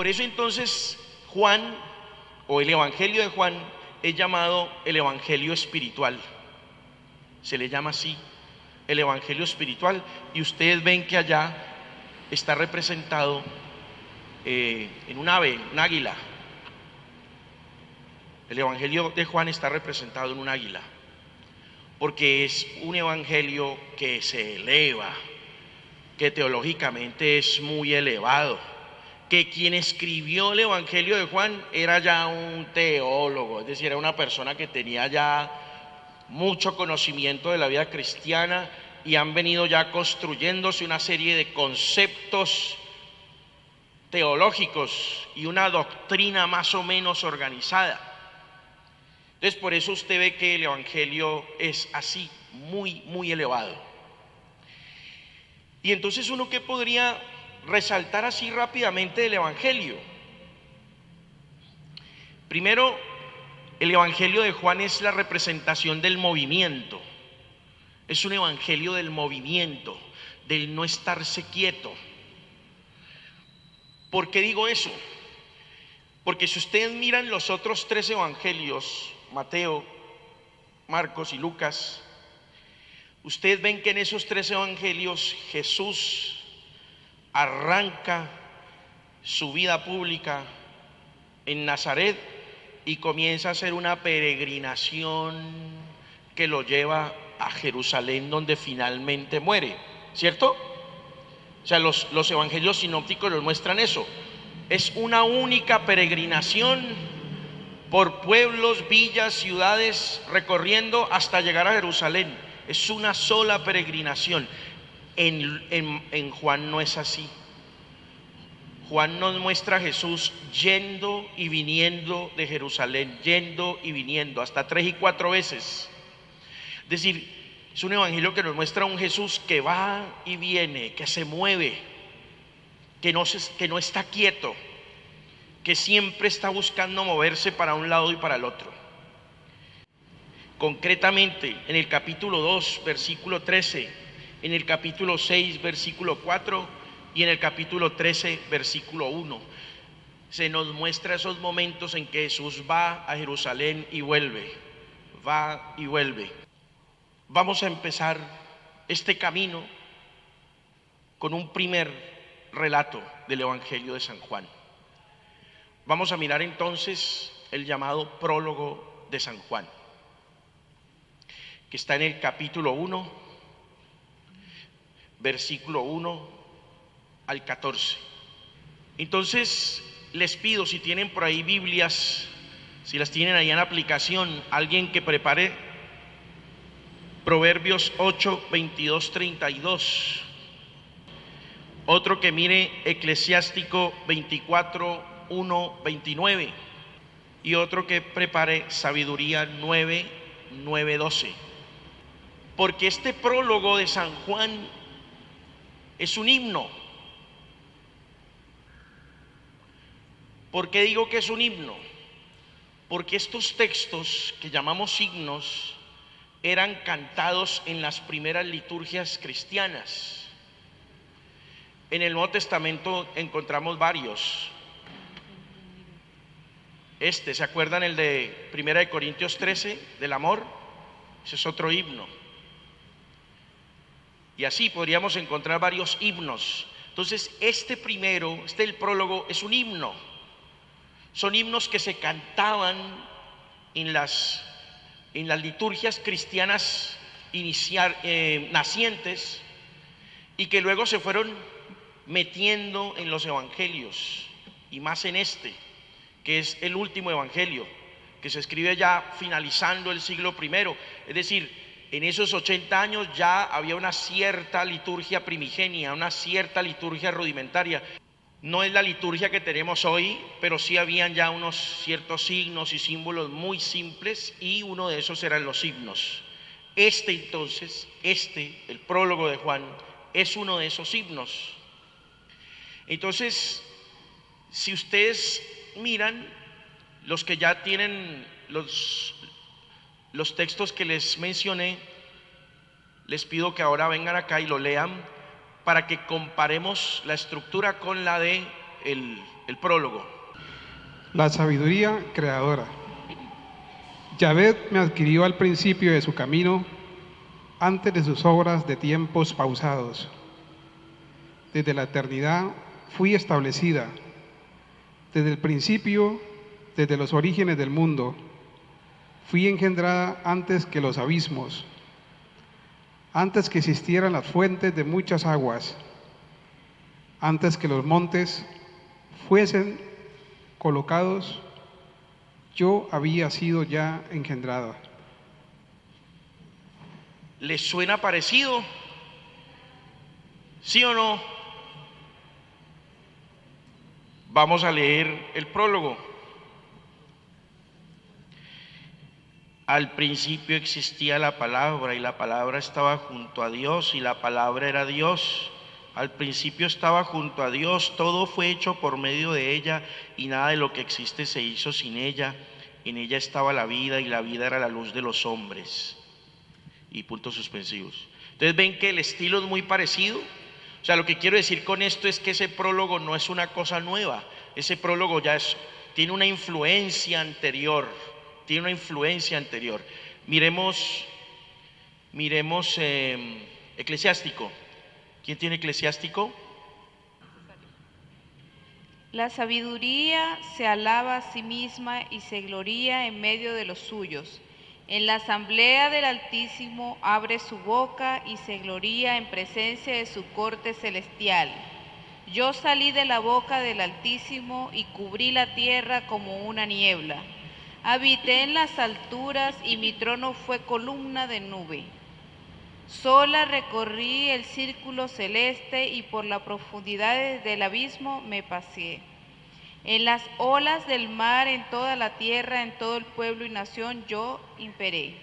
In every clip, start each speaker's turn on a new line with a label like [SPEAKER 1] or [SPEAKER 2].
[SPEAKER 1] Por eso entonces Juan, o el Evangelio de Juan, es llamado el Evangelio espiritual. Se le llama así, el Evangelio espiritual. Y ustedes ven que allá está representado en un ave, un águila. El Evangelio de Juan está representado en un águila, porque es un evangelio que se eleva, que teológicamente es muy elevado, que quien escribió el Evangelio de Juan era ya un teólogo, es decir, era una persona que tenía ya mucho conocimiento de la vida cristiana y han venido ya construyéndose una serie de conceptos teológicos y una doctrina más o menos organizada. Entonces, por eso usted ve que el Evangelio es así, muy, muy elevado. Y entonces uno, ¿qué podría resaltar así rápidamente del Evangelio? Primero, el Evangelio de Juan es la representación del movimiento. Es un evangelio del movimiento, del no estarse quieto. ¿Por qué digo eso? Porque si ustedes miran los otros tres evangelios, Mateo, Marcos y Lucas, ustedes ven que en esos tres evangelios Jesús arranca su vida pública en Nazaret y comienza a hacer una peregrinación que lo lleva a Jerusalén, donde finalmente muere, ¿cierto? O sea, los evangelios sinópticos nos muestran eso. Es una única peregrinación por pueblos, villas, ciudades, recorriendo hasta llegar a Jerusalén. Es una sola peregrinación. En Juan no es así. Juan nos muestra a Jesús yendo y viniendo de Jerusalén, yendo y viniendo, hasta 3 y 4 veces. Es decir, es un evangelio que nos muestra a un Jesús que va y viene, que se mueve, que no está quieto, que siempre está buscando moverse para un lado y para el otro. Concretamente, en el capítulo 2, versículo 13, en el capítulo 6, versículo 4 y en el capítulo 13, versículo 1, se nos muestra esos momentos en que Jesús va a Jerusalén y vuelve, va y vuelve. Vamos a empezar este camino con un primer relato del Evangelio de San Juan. Vamos a mirar entonces el llamado prólogo de San Juan, que está en el capítulo 1, versículo 1 al 14. Entonces les pido, si tienen por ahí Biblias, si las tienen ahí en aplicación, alguien que prepare Proverbios 8, 22, 32. Otro que mire Eclesiástico 24, 1, 29. Y otro que prepare Sabiduría 9, 9, 12. Porque este prólogo de San Juan es un himno. ¿Por qué digo que es un himno? Porque estos textos que llamamos himnos eran cantados en las primeras liturgias cristianas. En el Nuevo Testamento encontramos varios. ¿Se acuerdan el de 1 Corintios 13, del amor? Ese es otro himno. Y así podríamos encontrar varios himnos. Entonces, el prólogo, es un himno. Son himnos que se cantaban en las liturgias cristianas nacientes y que luego se fueron metiendo en los evangelios, y más en que es el último evangelio, que se escribe ya finalizando el siglo I. Es decir, en esos 80 años ya había una cierta liturgia primigenia, una cierta liturgia rudimentaria. No es la liturgia que tenemos hoy, pero sí habían ya unos ciertos signos y símbolos muy simples, y uno de esos eran los himnos. El prólogo de Juan es uno de esos himnos. Entonces, si ustedes miran, los que ya tienen los textos que les mencioné, les pido que ahora vengan acá y lo lean para que comparemos la estructura con la de el prólogo.
[SPEAKER 2] La sabiduría creadora. Yahvé me adquirió al principio de su camino, antes de sus obras de tiempos pausados. Desde la eternidad fui establecida, desde el principio, desde los orígenes del mundo. Fui engendrada antes que los abismos, antes que existieran las fuentes de muchas aguas, antes que los montes fuesen colocados, yo había sido ya engendrada.
[SPEAKER 1] ¿Les suena parecido? ¿Sí o no? Vamos a leer el prólogo. Al principio existía la palabra y la palabra estaba junto a Dios y la palabra era Dios. Al principio estaba junto a Dios, todo fue hecho por medio de ella y nada de lo que existe se hizo sin ella. En ella estaba la vida y la vida era la luz de los hombres. Y puntos suspensivos. Entonces ven que el estilo es muy parecido. O sea, lo que quiero decir con esto es que ese prólogo no es una cosa nueva. Ese prólogo ya tiene una influencia anterior. Tiene una influencia anterior. Miremos Eclesiástico. ¿Quién tiene Eclesiástico?
[SPEAKER 3] La sabiduría se alaba a sí misma y se gloría en medio de los suyos. En la asamblea del Altísimo abre su boca y se gloría en presencia de su corte celestial. Yo salí de la boca del Altísimo y cubrí la tierra como una niebla. Habité en las alturas y mi trono fue columna de nube. Sola recorrí el círculo celeste y por las profundidades del abismo me paseé. En las olas del mar, en toda la tierra, en todo el pueblo y nación, yo imperé.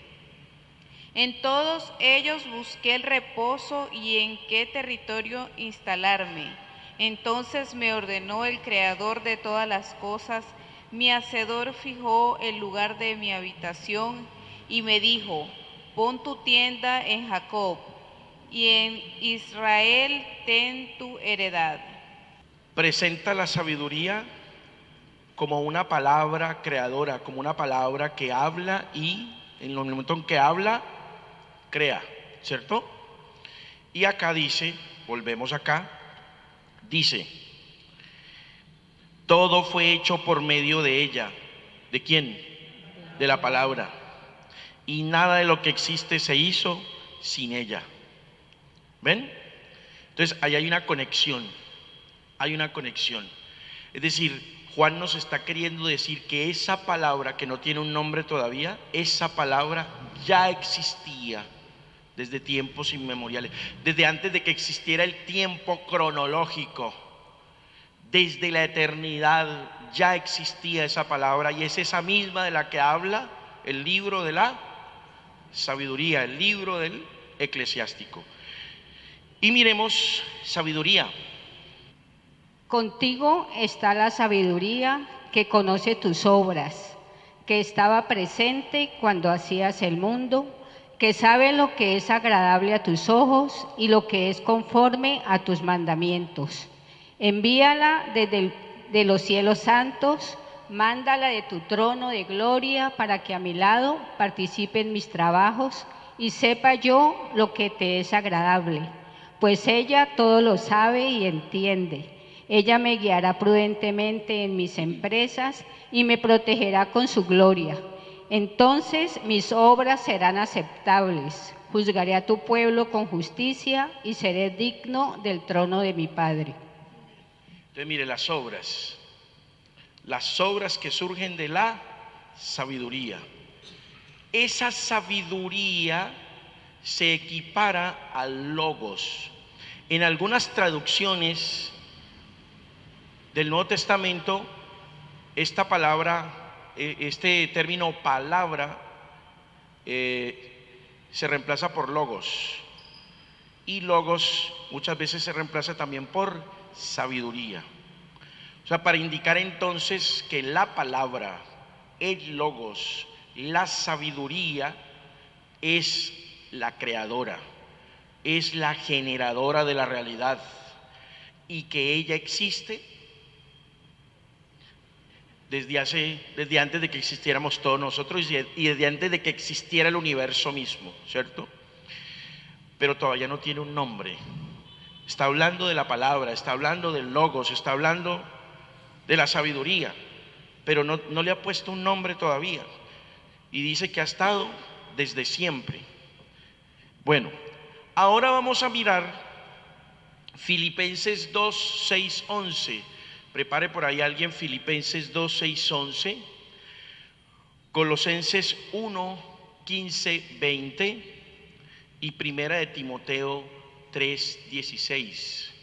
[SPEAKER 3] En todos ellos busqué el reposo y en qué territorio instalarme. Entonces me ordenó el Creador de todas las cosas, mi Hacedor fijó el lugar de mi habitación y me dijo: pon tu tienda en Jacob y en Israel ten tu heredad.
[SPEAKER 1] Presenta la sabiduría como una palabra creadora, como una palabra que habla y en el momento en que habla, crea, ¿cierto? Y acá dice, volvemos acá, dice, todo fue hecho por medio de ella. ¿De quién? De la palabra. Y nada de lo que existe se hizo sin ella. ¿Ven? Entonces ahí hay una conexión, hay una conexión. Es decir, Juan nos está queriendo decir que esa palabra que no tiene un nombre todavía, esa palabra ya existía desde tiempos inmemoriales, desde antes de que existiera el tiempo cronológico, desde la eternidad ya existía esa palabra y es esa misma de la que habla el libro de la sabiduría, el libro del Eclesiástico. Y miremos sabiduría.
[SPEAKER 4] Contigo está la sabiduría que conoce tus obras, que estaba presente cuando hacías el mundo, que sabe lo que es agradable a tus ojos y lo que es conforme a tus mandamientos. Envíala de los cielos santos, mándala de tu trono de gloria para que a mi lado participe en mis trabajos y sepa yo lo que te es agradable, pues ella todo lo sabe y entiende. Ella me guiará prudentemente en mis empresas y me protegerá con su gloria. Entonces mis obras serán aceptables. Juzgaré a tu pueblo con justicia y seré digno del trono de mi Padre.
[SPEAKER 1] Entonces mire las obras que surgen de la sabiduría. Esa sabiduría se equipara al logos. En algunas traducciones del Nuevo Testamento, esta palabra, este término palabra, se reemplaza por logos. Y logos muchas veces se reemplaza también por sabiduría. O sea, para indicar entonces que la palabra, el logos, la sabiduría es la creadora, es la generadora de la realidad y que ella existe desde antes de que existiéramos todos nosotros y desde antes de que existiera el universo mismo, ¿cierto? Pero todavía no tiene un nombre. Está hablando de la palabra, está hablando del logos, está hablando de la sabiduría, pero no le ha puesto un nombre todavía. Y dice que ha estado desde siempre. Bueno, ahora vamos a mirar Filipenses 2, 6, 11. Prepare por ahí alguien Filipenses 2, 6, 11. Colosenses 1, 15, 20. Y Primera de Timoteo 3, 16.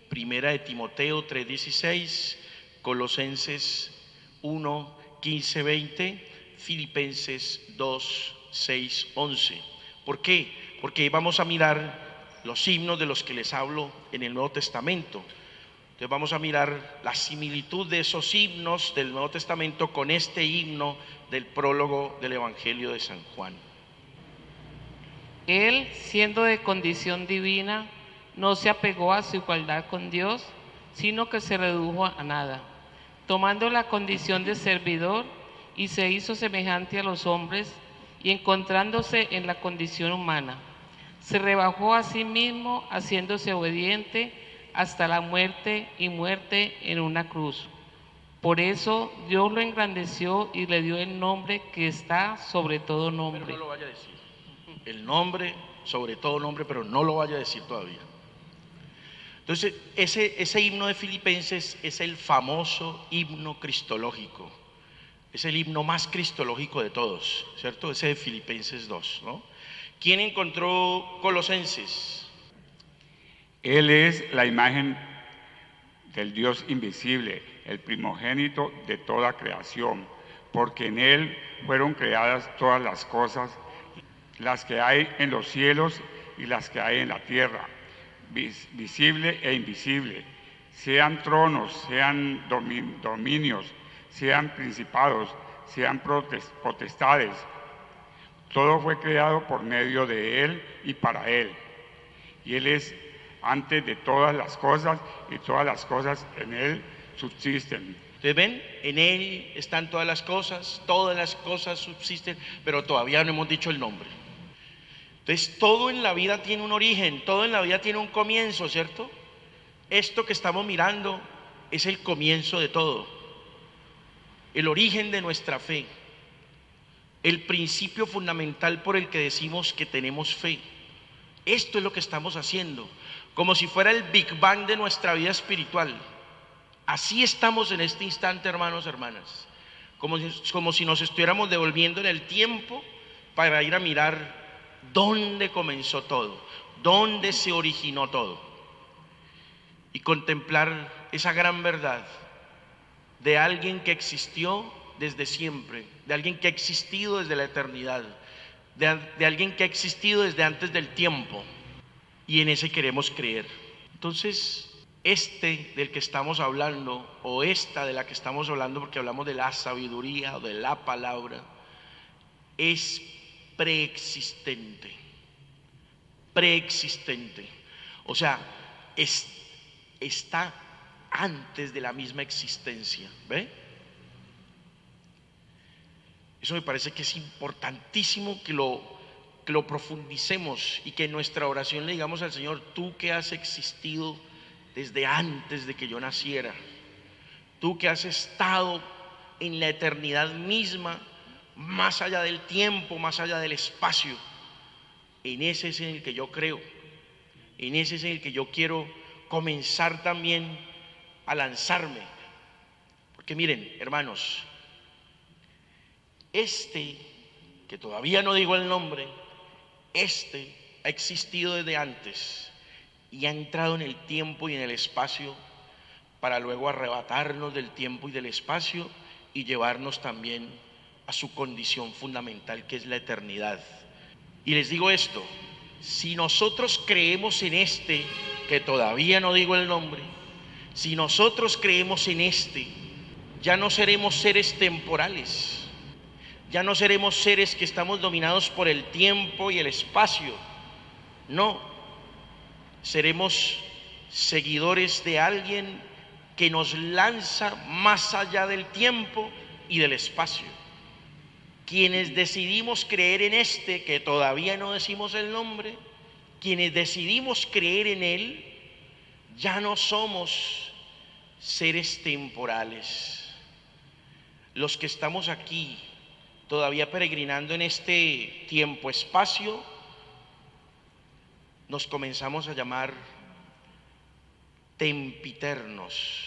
[SPEAKER 1] Primera de Timoteo 3, 16. Colosenses 1, 15, 20. Filipenses 2, 6, 11. ¿Por qué? Porque vamos a mirar los himnos de los que les hablo en el Nuevo Testamento. Entonces vamos a mirar la similitud de esos himnos del Nuevo Testamento con este himno del prólogo del Evangelio de San Juan.
[SPEAKER 5] Él, siendo de condición divina, no se apegó a su igualdad con Dios, sino que se redujo a nada, tomando la condición de servidor, y se hizo semejante a los hombres, y encontrándose en la condición humana, se rebajó a sí mismo, haciéndose obediente hasta la muerte y muerte en una cruz. Por eso Dios lo engrandeció y le dio el nombre que está sobre todo nombre.
[SPEAKER 1] Pero no lo vaya a decir. El nombre sobre todo nombre, pero no lo vaya a decir todavía. Entonces, ese himno de Filipenses es el famoso himno cristológico. Es el himno más cristológico de todos, ¿cierto? Ese de Filipenses 2, ¿no? ¿Quién encontró Colosenses?
[SPEAKER 6] Él es la imagen del Dios invisible, el primogénito de toda creación, porque en Él fueron creadas todas las cosas, las que hay en los cielos y las que hay en la tierra, visible e invisible, sean tronos, sean dominios, sean principados, sean potestades. Todo fue creado por medio de Él y para Él. Y Él es antes de todas las cosas, y todas las cosas en Él subsisten.
[SPEAKER 1] Ustedes ven, en Él están todas las cosas subsisten, pero todavía no hemos dicho el nombre. Entonces todo en la vida tiene un origen, todo en la vida tiene un comienzo, ¿cierto? Esto que estamos mirando es el comienzo de todo, el origen de nuestra fe, el principio fundamental por el que decimos que tenemos fe. Esto es lo que estamos haciendo, como si fuera el Big Bang de nuestra vida espiritual. Así estamos en este instante, hermanos, hermanas, como si nos estuviéramos devolviendo en el tiempo para ir a mirar dónde comenzó todo, dónde se originó todo, y contemplar esa gran verdad de alguien que existió desde siempre, de alguien que ha existido desde la eternidad, de alguien que ha existido desde antes del tiempo, y en ese queremos creer. Entonces, este del que estamos hablando, o esta de la que estamos hablando, porque hablamos de la sabiduría o de la palabra, es preexistente, o sea, está antes de la misma existencia, ¿ve? Eso me parece que es importantísimo que lo profundicemos y que en nuestra oración le digamos al Señor: tú que has existido desde antes de que yo naciera, tú que has estado en la eternidad misma, más allá del tiempo, más allá del espacio, en ese es en el que yo creo, en ese es en el que yo quiero comenzar también a lanzarme. Porque miren, hermanos, que todavía no digo el nombre, ha existido desde antes y ha entrado en el tiempo y en el espacio para luego arrebatarnos del tiempo y del espacio y llevarnos también a su condición fundamental, que es la eternidad. Y les digo esto: si nosotros creemos en que todavía no digo el nombre, si nosotros creemos en ya no seremos seres temporales, ya no seremos seres que estamos dominados por el tiempo y el espacio. No, seremos seguidores de alguien que nos lanza más allá del tiempo y del espacio. Quienes decidimos creer en este, que todavía no decimos el nombre, quienes decidimos creer en él, ya no somos seres temporales. Los que estamos aquí todavía peregrinando en este tiempo-espacio, nos comenzamos a llamar tempiternos.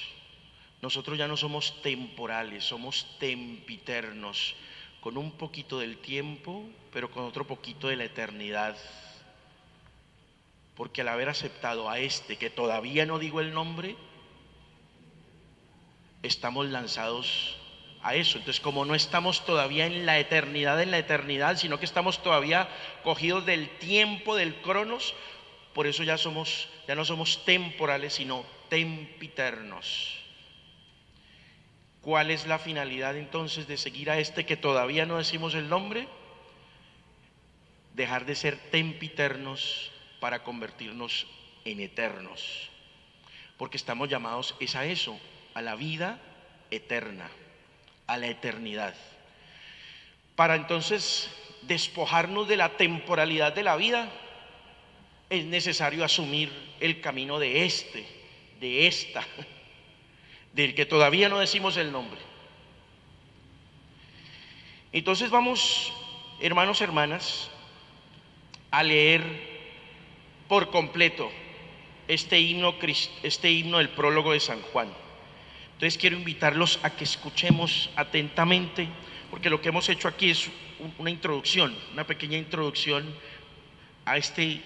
[SPEAKER 1] Nosotros ya no somos temporales, somos tempiternos, con un poquito del tiempo, pero con otro poquito de la eternidad. Porque al haber aceptado a este, que todavía no digo el nombre, estamos lanzados a eso. Entonces, como no estamos todavía en la eternidad, sino que estamos todavía cogidos del tiempo, del cronos, por eso ya no somos temporales, sino tempiternos. ¿Cuál es la finalidad entonces de seguir a este que todavía no decimos el nombre? Dejar de ser tempiternos para convertirnos en eternos, porque estamos llamados es a eso, a la vida eterna, a la eternidad. Para entonces despojarnos de la temporalidad de la vida, es necesario asumir el camino de esta, del que todavía no decimos el nombre. Entonces vamos, hermanos, hermanas, a leer por completo este himno del prólogo de San Juan. Entonces quiero invitarlos a que escuchemos atentamente, porque lo que hemos hecho aquí es una introducción, una pequeña introducción a este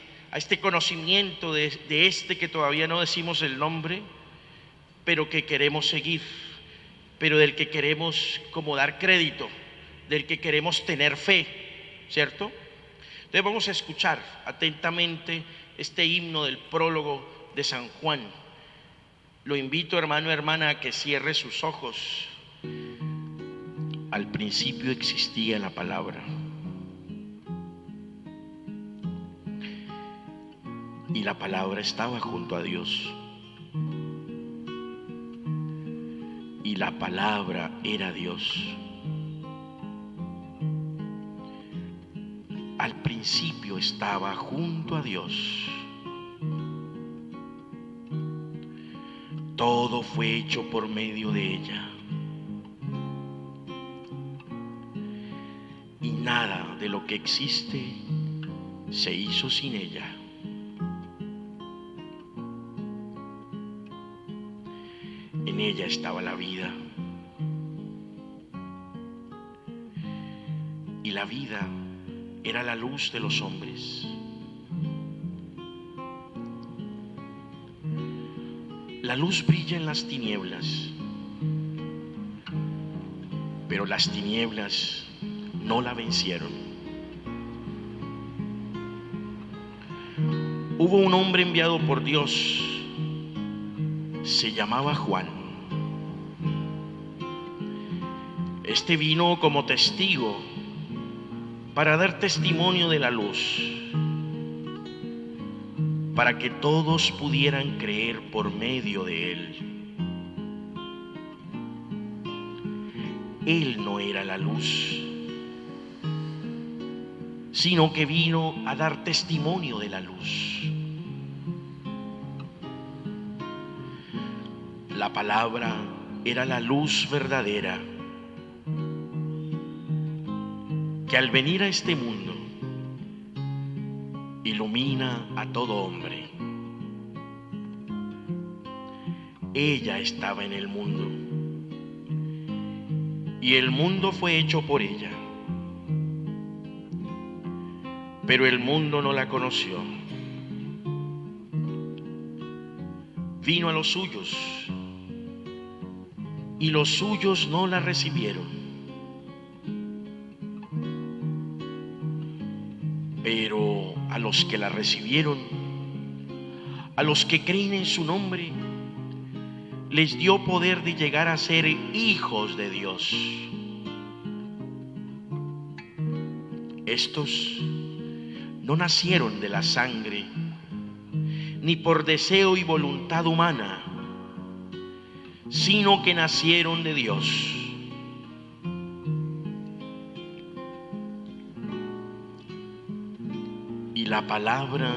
[SPEAKER 1] conocimiento de este que todavía no decimos el nombre, pero que queremos seguir, pero del que queremos como dar crédito, del que queremos tener fe, ¿cierto? Entonces vamos a escuchar atentamente este himno del prólogo de San Juan. Lo invito, hermano, hermana, a que cierre sus ojos. Al principio existía la palabra, y la palabra estaba junto a Dios, y la palabra era Dios. Al principio estaba junto a Dios. Todo fue hecho por medio de ella, y nada de lo que existe se hizo sin ella. En ella estaba la vida, y la vida era la luz de los hombres. La luz brilla en las tinieblas, pero las tinieblas no la vencieron. Hubo un hombre enviado por Dios, se llamaba Juan. Este vino como testigo para dar testimonio de la luz, para que todos pudieran creer por medio de él. Él no era la luz, sino que vino a dar testimonio de la luz. La palabra era la luz verdadera, que al venir a este mundo ilumina a todo hombre. Ella estaba en el mundo, y el mundo fue hecho por ella, pero el mundo no la conoció. Vino a los suyos, y los suyos no la recibieron. Pero a los que la recibieron, a los que creen en su nombre, les dio poder de llegar a ser hijos de Dios. Estos no nacieron de la sangre, ni por deseo y voluntad humana, sino que nacieron de Dios. Y la palabra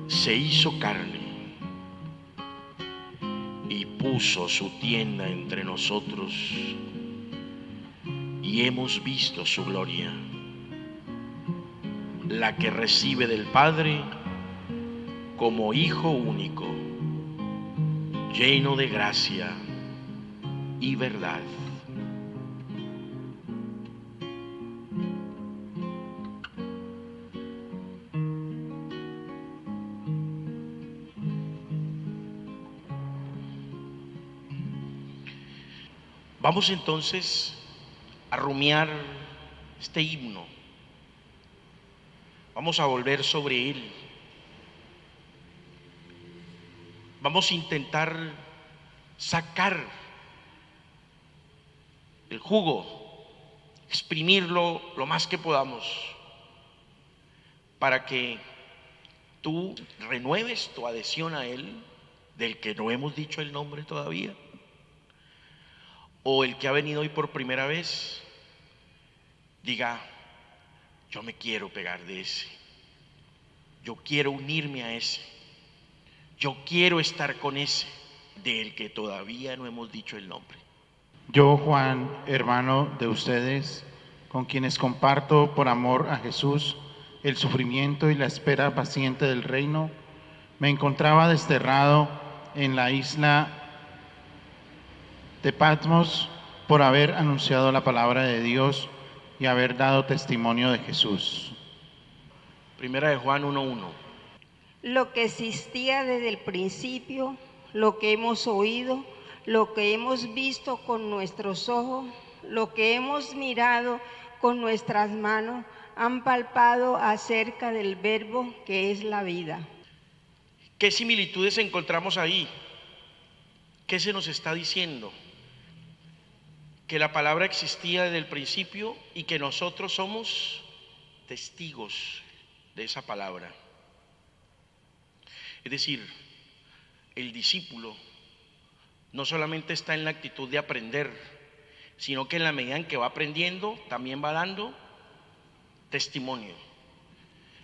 [SPEAKER 1] se hizo carne y puso su tienda entre nosotros, y hemos visto su gloria, la que recibe del Padre como Hijo único, lleno de gracia y verdad. Vamos entonces a rumiar este himno. Vamos a volver sobre él. Vamos a intentar sacar el jugo, exprimirlo lo más que podamos, para que tú renueves tu adhesión a él, del que no hemos dicho el nombre todavía, o el que ha venido hoy por primera vez, diga: yo me quiero pegar de ese, yo quiero unirme a ese, yo quiero estar con ese del que todavía no hemos dicho el nombre.
[SPEAKER 7] Yo, Juan, hermano de ustedes, con quienes comparto por amor a Jesús el sufrimiento y la espera paciente del reino, me encontraba desterrado en la isla de Patmos por haber anunciado la palabra de Dios y haber dado testimonio de Jesús.
[SPEAKER 1] Primera de Juan 1:1.
[SPEAKER 8] Lo que existía desde el principio, lo que hemos oído, lo que hemos visto con nuestros ojos, lo que hemos mirado con nuestras manos, han palpado acerca del Verbo que es la vida.
[SPEAKER 1] ¿Qué similitudes encontramos ahí? ¿Qué se nos está diciendo? Que la palabra existía desde el principio y que nosotros somos testigos de esa palabra. Es decir, el discípulo no solamente está en la actitud de aprender, sino que en la medida en que va aprendiendo, también va dando testimonio.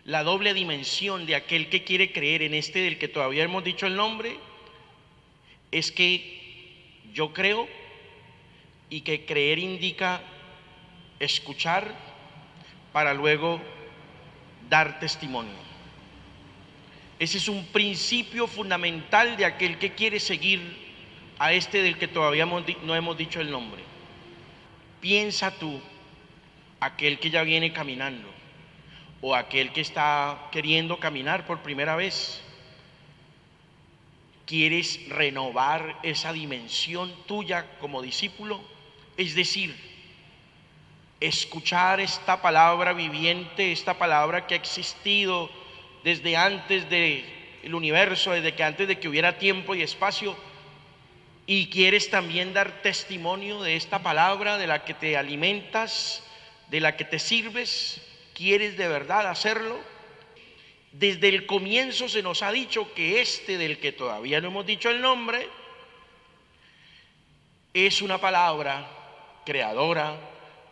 [SPEAKER 1] La doble dimensión de aquel que quiere creer en este del que todavía hemos dicho el nombre es que yo creo, y que creer indica escuchar para luego dar testimonio. Ese es un principio fundamental de aquel que quiere seguir a este del que todavía no hemos dicho el nombre. Piensa tú, aquel que ya viene caminando, o aquel que está queriendo caminar por primera vez, ¿quieres renovar esa dimensión tuya como discípulo? Es decir, escuchar esta palabra viviente, esta palabra que ha existido desde antes del universo, desde que antes de que hubiera tiempo y espacio, y quieres también dar testimonio de esta palabra de la que te alimentas, de la que te sirves. ¿Quieres de verdad hacerlo? Desde el comienzo se nos ha dicho que este del que todavía no hemos dicho el nombre es una palabra creadora,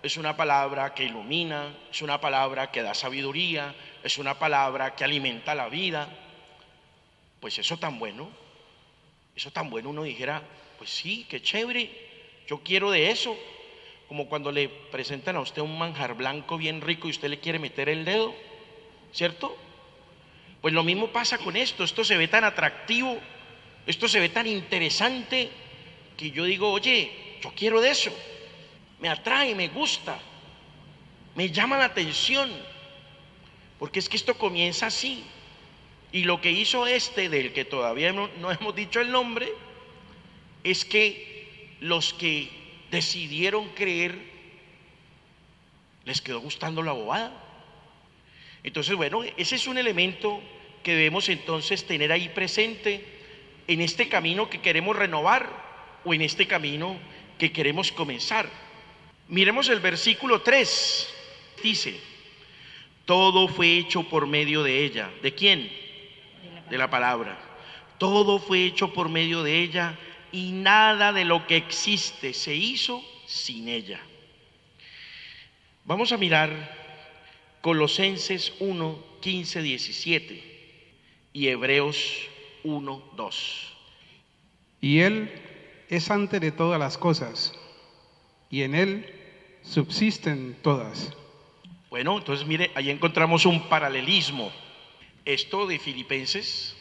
[SPEAKER 1] es una palabra que ilumina, es una palabra que da sabiduría, es una palabra que alimenta la vida. Pues eso tan bueno uno dijera: pues sí, qué chévere, yo quiero de eso. Como cuando le presentan a usted un manjar blanco bien rico y usted le quiere meter el dedo, ¿cierto? Pues lo mismo pasa con esto. Esto se ve tan atractivo, esto se ve tan interesante, que yo digo: oye, yo quiero de eso, me atrae, me gusta, me llama la atención, porque es que esto comienza así. Y lo que hizo este del que todavía no hemos dicho el nombre es que los que decidieron creer les quedó gustando la bobada. Entonces, bueno, ese es un elemento que debemos entonces tener ahí presente en este camino que queremos renovar o en este camino que queremos comenzar. Miremos el versículo 3. Dice: todo fue hecho por medio de ella. ¿De quién? De la palabra. Todo fue hecho por medio de ella, y nada de lo que existe se hizo sin ella. Vamos a mirar Colosenses 1, 15, 17 y Hebreos 1, 2.
[SPEAKER 2] Y Él es antes de todas las cosas, y en Él subsisten todas.
[SPEAKER 1] Bueno, entonces mire, ahí encontramos un paralelismo. Esto de Filipenses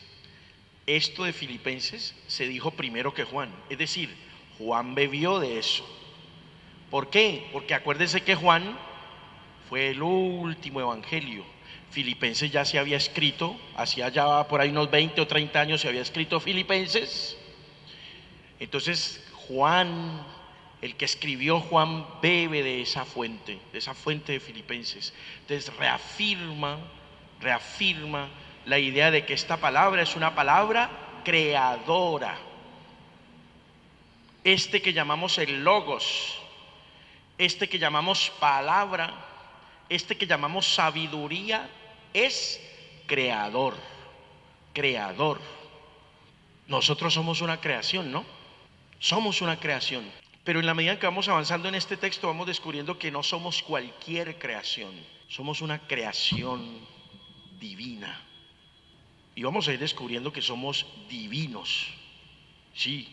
[SPEAKER 1] se dijo primero que Juan. Es decir, Juan bebió de eso. ¿Por qué? Porque acuérdense que Juan fue el último evangelio. Filipenses ya se había escrito, hacía ya por ahí unos 20 o 30 años se había escrito Filipenses. Entonces Juan, el que escribió Juan, bebe de esa fuente de Filipenses. Entonces reafirma la idea de que esta palabra es una palabra creadora. Este que llamamos el logos, este que llamamos palabra, este que llamamos sabiduría, es creador. Nosotros somos una creación, ¿no? Somos una creación. Pero en la medida que vamos avanzando en este texto, vamos descubriendo que no somos cualquier creación. Somos una creación divina. Y vamos a ir descubriendo que somos divinos. Sí.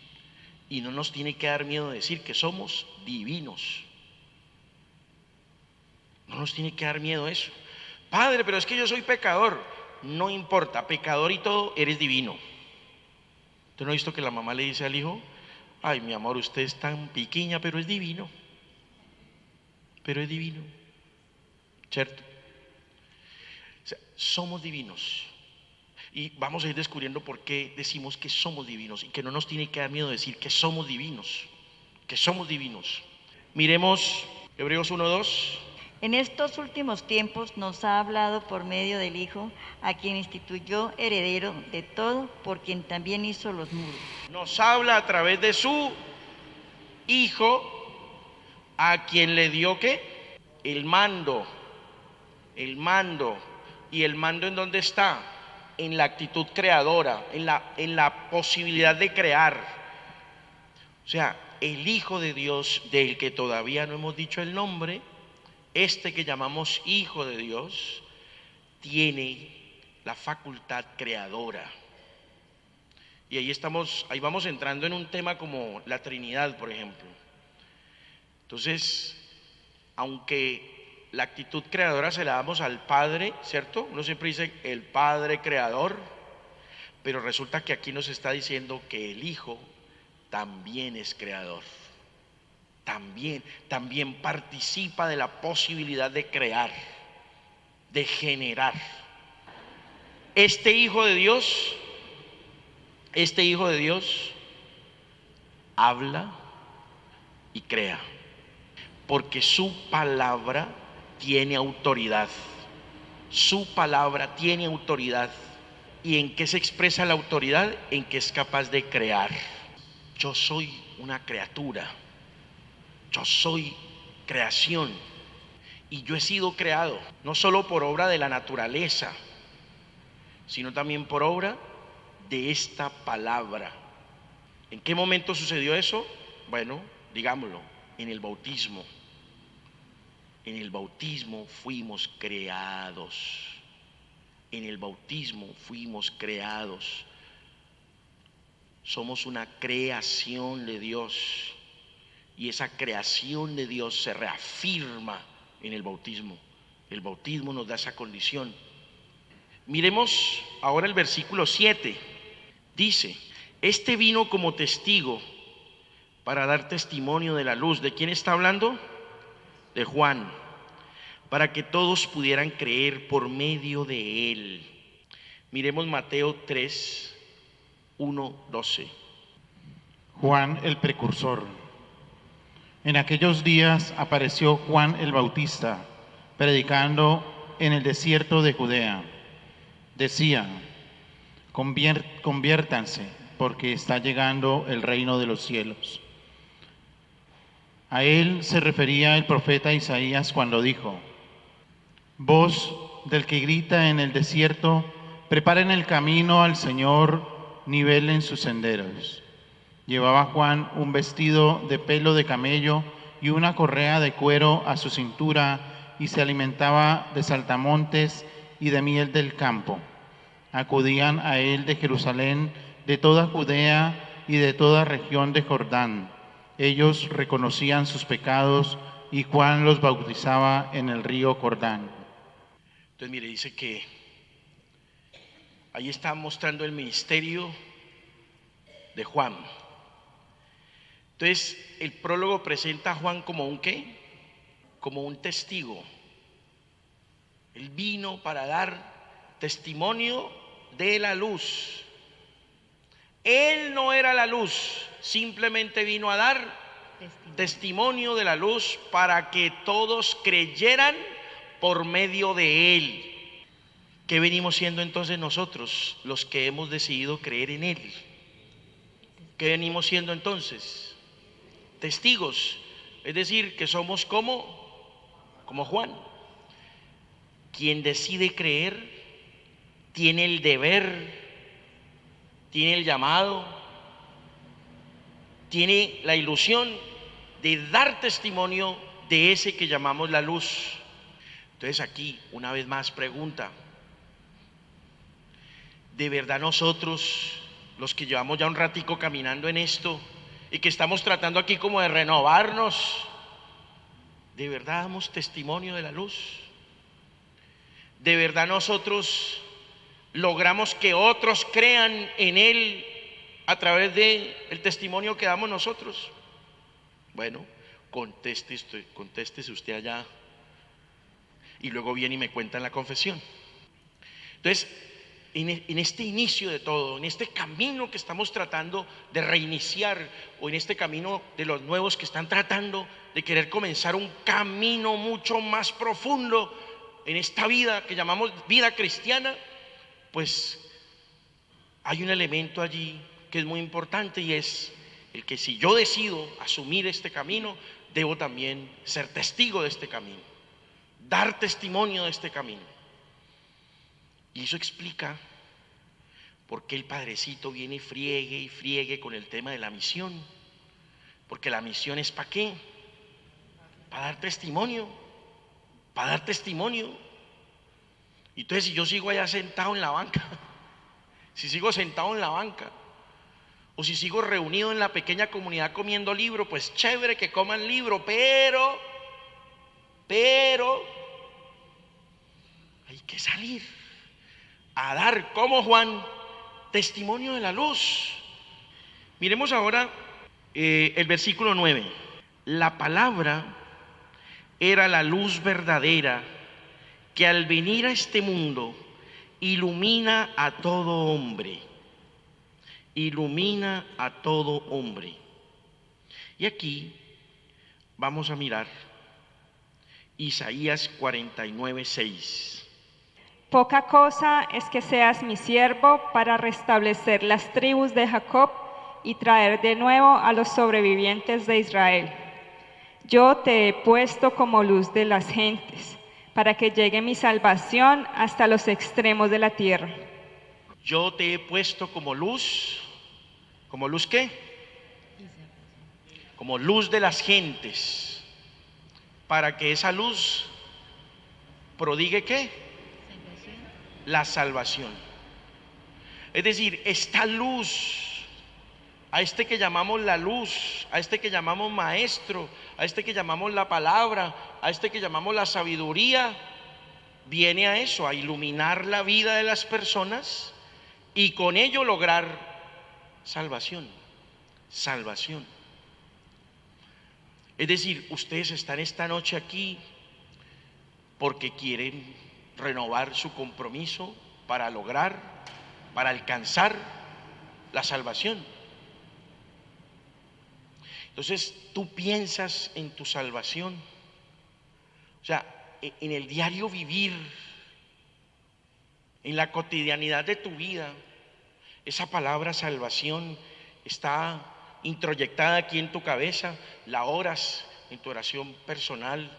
[SPEAKER 1] Y no nos tiene que dar miedo decir que somos divinos. No nos tiene que dar miedo eso. Padre, pero es que yo soy pecador. No importa, pecador y todo, eres divino. ¿Usted no ha visto que la mamá le dice al hijo: ay, mi amor, usted es tan piquiña, pero es divino? Pero es divino, ¿cierto? O sea, somos divinos. Y vamos a ir descubriendo por qué decimos que somos divinos y que no nos tiene que dar miedo decir que somos divinos. Que somos divinos. Miremos Hebreos 1:2.
[SPEAKER 9] En estos últimos tiempos nos ha hablado por medio del Hijo, a quien instituyó heredero de todo, por quien también hizo los muros.
[SPEAKER 1] Nos habla a través de su Hijo, a quien le dio ¿qué? El mando. ¿Y el mando en dónde está? En la actitud creadora, en la posibilidad de crear. O sea, el Hijo de Dios, del que todavía no hemos dicho el nombre, este que llamamos Hijo de Dios, tiene la facultad creadora. Y ahí vamos entrando en un tema como la Trinidad, por ejemplo. Entonces, aunque la actitud creadora se la damos al Padre, ¿cierto? Uno siempre dice el Padre creador, pero resulta que aquí nos está diciendo que el Hijo también es creador. También participa de la posibilidad de crear, de generar. Este Hijo de Dios habla y crea, porque su palabra tiene autoridad. Su palabra tiene autoridad. ¿Y en qué se expresa la autoridad? En que es capaz de crear. Yo soy una criatura. Yo soy creación y yo he sido creado no solo por obra de la naturaleza, sino también por obra de esta palabra. ¿En qué momento sucedió eso? Bueno, digámoslo, en el bautismo. En el bautismo fuimos creados. En el bautismo fuimos creados. Somos una creación de Dios. Y esa creación de Dios se reafirma en el bautismo. El bautismo nos da esa condición. Miremos ahora el versículo 7. Dice: este vino como testigo para dar testimonio de la luz. ¿De quién está hablando? De Juan. Para que todos pudieran creer por medio de él. Miremos Mateo 3, 1, 12.
[SPEAKER 7] Juan el precursor. En aquellos días apareció Juan el Bautista, predicando en el desierto de Judea. Decía: conviértanse, porque está llegando el reino de los cielos. A él se refería el profeta Isaías cuando dijo: voz del que grita en el desierto, preparen el camino al Señor, nivelen sus senderos. Llevaba Juan un vestido de pelo de camello y una correa de cuero a su cintura, y se alimentaba de saltamontes y de miel del campo. Acudían a él de Jerusalén, de toda Judea y de toda región de Jordán. Ellos reconocían sus pecados y Juan los bautizaba en el río Jordán.
[SPEAKER 1] Entonces, mire, dice que ahí está mostrando el ministerio de Juan. Entonces, el prólogo presenta a Juan como un ¿qué? Como un testigo. Él vino para dar testimonio de la luz. Él no era la luz, simplemente vino a dar testimonio de la luz para que todos creyeran por medio de él. ¿Qué venimos siendo entonces nosotros, los que hemos decidido creer en él? ¿Qué venimos siendo entonces? Testigos, es decir, que somos como Juan. Quien decide creer tiene el deber, tiene el llamado, tiene la ilusión de dar testimonio de ese que llamamos la luz. Entonces aquí, una vez más, pregunta: ¿de verdad nosotros, los que llevamos ya un ratico caminando en esto y que estamos tratando aquí como de renovarnos, de verdad damos testimonio de la luz? ¿De verdad nosotros logramos que otros crean en él a través del testimonio que damos nosotros? Bueno, contéstese usted allá y luego viene y me cuenta en la confesión. Entonces, en este inicio de todo, en este camino que estamos tratando de reiniciar, o en este camino de los nuevos que están tratando de querer comenzar un camino mucho más profundo en esta vida que llamamos vida cristiana, pues hay un elemento allí que es muy importante, y es el que si yo decido asumir este camino, debo también ser testigo de este camino, dar testimonio de este camino. Y eso explica por qué el Padrecito viene y friegue con el tema de la misión. Porque la misión es ¿para qué? Para dar testimonio, para dar testimonio. Entonces, si yo sigo allá sentado en la banca, si sigo sentado en la banca, o si sigo reunido en la pequeña comunidad comiendo libro, pues chévere que coman libro, pero hay que salir a dar, como Juan, testimonio de la luz. Miremos ahora el versículo 9. La palabra era la luz verdadera que al venir a este mundo ilumina a todo hombre. Ilumina a todo hombre. Y aquí vamos a mirar Isaías 49:6.
[SPEAKER 10] Poca cosa es que seas mi siervo para restablecer las tribus de Jacob y traer de nuevo a los sobrevivientes de Israel. Yo te he puesto como luz de las gentes, para que llegue mi salvación hasta los extremos de la tierra.
[SPEAKER 1] Yo te he puesto como luz. ¿Como luz qué? Como luz de las gentes, para que esa luz prodigue ¿qué? La salvación. Es decir, esta luz, a este que llamamos la luz, a este que llamamos maestro, a este que llamamos la palabra, a este que llamamos la sabiduría, viene a eso, a iluminar la vida de las personas y con ello lograr salvación. Salvación. Es decir, ustedes están esta noche aquí porque quieren renovar su compromiso para lograr, para alcanzar la salvación. Entonces, tú piensas en tu salvación, o sea, en el diario vivir, en la cotidianidad de tu vida. Esa palabra salvación está introyectada aquí en tu cabeza, la oras en tu oración personal,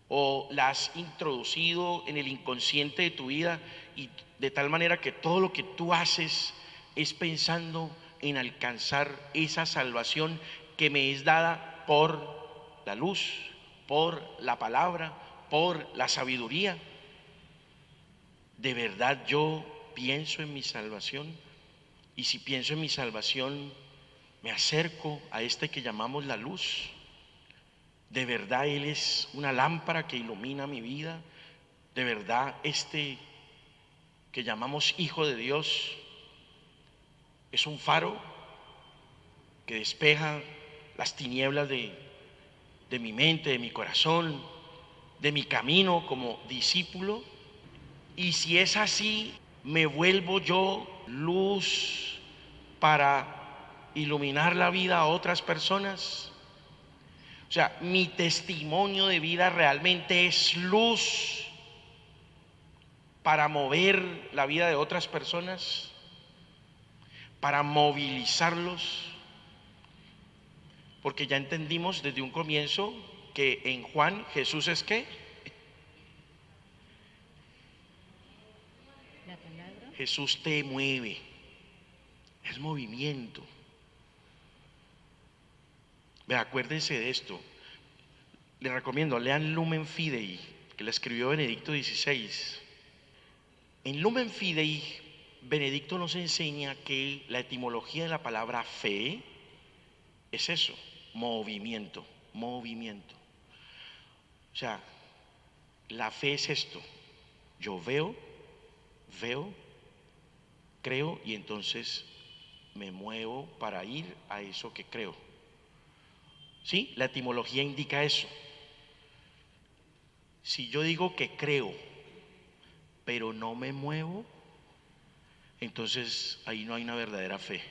[SPEAKER 1] o la has introducido en el inconsciente de tu vida, y de tal manera que todo lo que tú haces es pensando en alcanzar esa salvación que me es dada por la luz, por la palabra, por la sabiduría. ¿De verdad yo pienso en mi salvación? Y si pienso en mi salvación, me acerco a este que llamamos la luz. ¿De verdad Él es una lámpara que ilumina mi vida? ¿De verdad este que llamamos Hijo de Dios es un faro que despeja las tinieblas de mi mente, de mi corazón, de mi camino como discípulo? Y si es así, ¿me vuelvo yo luz para iluminar la vida a otras personas? O sea, mi testimonio de vida realmente es luz para mover la vida de otras personas, para movilizarlos. Porque ya entendimos desde un comienzo que en Juan Jesús es ¿qué? Jesús te mueve, es movimiento. Ve, acuérdense de esto. Les recomiendo, lean Lumen Fidei, que la escribió Benedicto XVI. En Lumen Fidei, Benedicto nos enseña que la etimología de la palabra fe es eso, movimiento, movimiento. O sea, la fe es esto: yo veo, creo y entonces me muevo para ir a eso que creo. ¿Sí? La etimología indica eso. Si yo digo que creo, pero no me muevo, entonces ahí no hay una verdadera fe.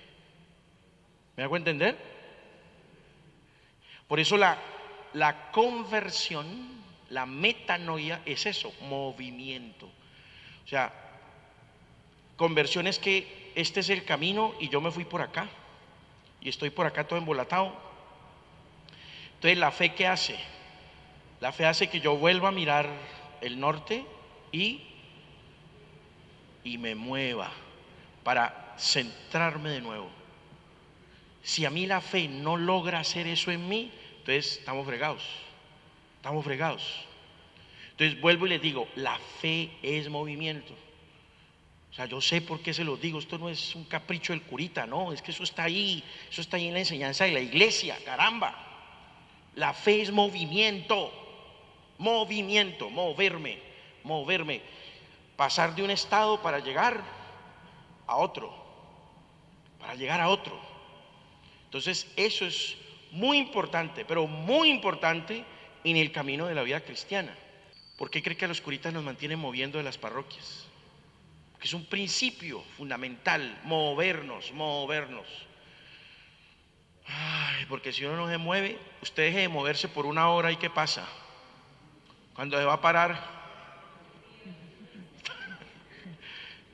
[SPEAKER 1] ¿Me hago entender? Por eso la conversión, la metanoia es eso, movimiento. O sea, conversión es que este es el camino y yo me fui por acá y estoy por acá todo embolatado. Entonces, ¿la fe qué hace? La fe hace que yo vuelva a mirar el norte y me mueva para centrarme de nuevo. Si a mí la fe no logra hacer eso en mí, entonces estamos fregados. Entonces vuelvo y les digo, la fe es movimiento. O sea, yo sé por qué se los digo, esto no es un capricho del curita, no, es que eso está ahí en la enseñanza de la iglesia, caramba. La fe es movimiento, moverme, pasar de un estado para llegar a otro, Entonces eso es muy importante, pero muy importante en el camino de la vida cristiana. ¿Por qué cree que a los curitas nos mantienen moviendo de las parroquias? Porque es un principio fundamental, movernos. Ay, porque si uno no se mueve, usted deje de moverse por una hora y ¿qué pasa? Cuando se va a parar.